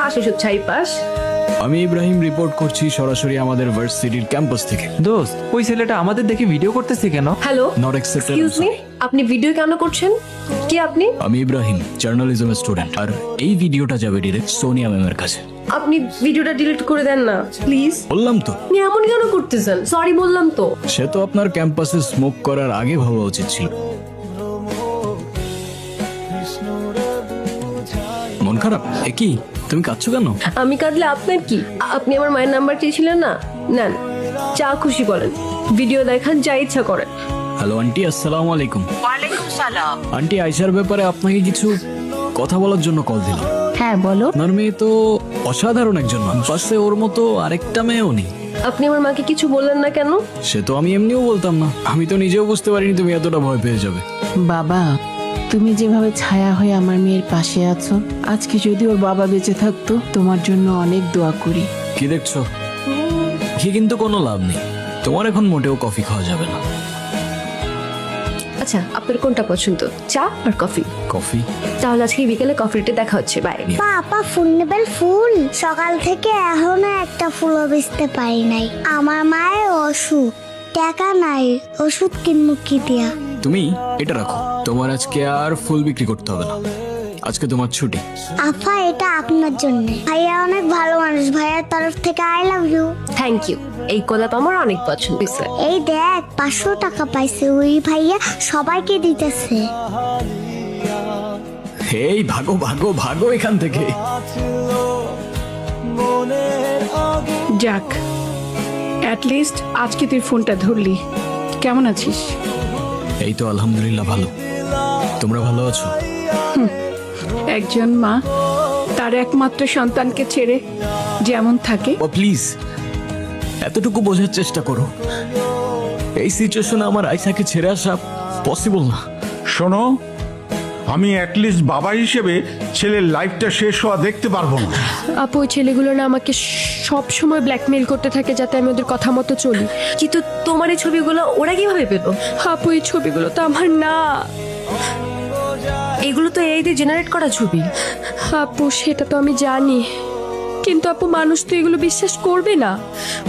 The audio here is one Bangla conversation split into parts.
ঘাস এসব চারিপাশ। আমি ইব্রাহিম রিপোর্ট করছি সরাসরি আমাদের ভার্সিটির ক্যাম্পাস থেকে। দোস্ত, ওই ছেলেটা আমাদের দেখে ভিডিও করতেছে কেন? Hello, not accepted. Excuse me, আপনি ভিডিও কেন করছেন? কি আপনি? আমি ইব্রাহিম, জার্নালিজম স্টুডেন্ট, আর এই ভিডিওটা যাবে ডিরেক্ট সোনিয়া ম্যামের কাছে। আপনি ভিডিওটা ডিলিট করে দেন না প্লিজ। বললাম তো, আপনি এমন কেন করতেছেন? সরি বললাম তো। সে তো আপনার ক্যাম্পাসে স্মোক করার আগে ভাবা উচিত ছিল। মন খারাপ? কি তুমি কাঁদছো কেন? আমি কাঁদলে আপনার কি? আপনি আমার মায়ের নাম্বার চেয়েছিলেন না, নেন, যা খুশি করেন, ভিডিও দেখান, যা ইচ্ছা করেন। হ্যালো আন্টি, আসসালামু আলাইকুম। ওয়ালাইকুম সালাম। আন্টি, আয়শার ব্যাপারে আপনাকে কিছু কথা বলার জন্য কল দিলাম। হ্যাঁ বলো। আপনার মেয়ে তো অসাধারণ একজন মানুষ, পাশে ওর মতো আরেকটা মেয়েও নেই। আপনি আমার মাকে কিছু বললেন না কেন? সে তো আমি এমনিও বলতাম না, আমি তো নিজেও বুঝতে পারিনি তুমি এতটা ভয় পেয়ে যাবে। বাবা, তুমি যেভাবে ছায়া হয়ে আমার মেয়ের পাশে আছো, আজকে যদি ওর বাবা বেঁচে থাকতো, তোমার জন্য অনেক দোয়া করি। কি দেখছো? কি কিন্তু কোনো লাভ নেই, তোমার এখন মোটেও কফি খাওয়া যাবে না। আচ্ছা, আপনার কোনটা পছন্দ, চা আর কফি? কফি? তাহলে আজকে বিকেলে কফিতে দেখা হচ্ছে, বাই। পাপা ফুল নেবেন? ফুল সকাল থেকে এখনো একটা ফুলও বেচতে পারি নাই। আমার মায়ের অসুখ, টাকা নাই, ওষুধ কিনবো কি দিয়া? তুমি এটা রাখো, তোমার আজকে আর ফুল বিক্রি করতে হবে না, আজকে তোমার ছুটি। আফা, এটা আপনার জন্য। ভাইয়া অনেক ভালো মানুষ, ভাইয়ার তরফ থেকে I love you. Thank you, এই গোলাপ আমার অনেক পছন্দ হয়েছে। এই দেখ, 500 টাকা পাইছে ওই ভাইয়া, সবাইকে দিতেছে। এই ভাগো ভাগো ভাগো এখান থেকে। যাক, অ্যাটলিস্ট আজকে তুই ফোনটা ধরলি। কেমন আছিস? এই তো আলহামদুলিল্লাহ ভালো, তোমরা ভালো আছো? একজন মা তার একমাত্র সন্তানকে ছেড়ে যেমন থাকে, ও প্লিজ, এতটুকু বোঝার চেষ্টা করো, এই সিচুয়েশনে আমার আয়শাকে ছেড়ে আসা পসিবল না। শোনো, আমি অ্যাটলিস্ট বাবা হিসেবে ছেলের লাইফটা শেষ হওয়া দেখতে পারবো না। আপু, ওই ছেলেগুলো না আমাকে সব সময় ব্ল্যাকমেইল করতে থাকে যাতে আমি ওদের কথা মতো চলি। কিন্তু তোমার এই ছবিগুলো ওরা কিভাবে পেলো? আপু, এই ছবিগুলো তো আমার না, এগুলো তো এই দিয়ে জেনারেট করা ছবি। আপু, সেটা তো আমি জানি, কিন্তু আপু মানুষ তো এগুলো বিশ্বাস করবে না,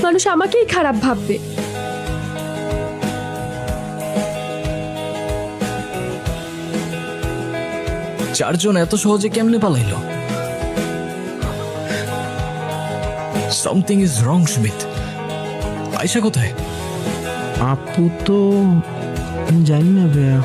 মানুষ আমাকেই খারাপ ভাববে। চারজন এত সহজে কেমনে পালাইলো? Something is wrong Sumit. Ayesha কোথায়? আপু তো জানি না ভাইয়া।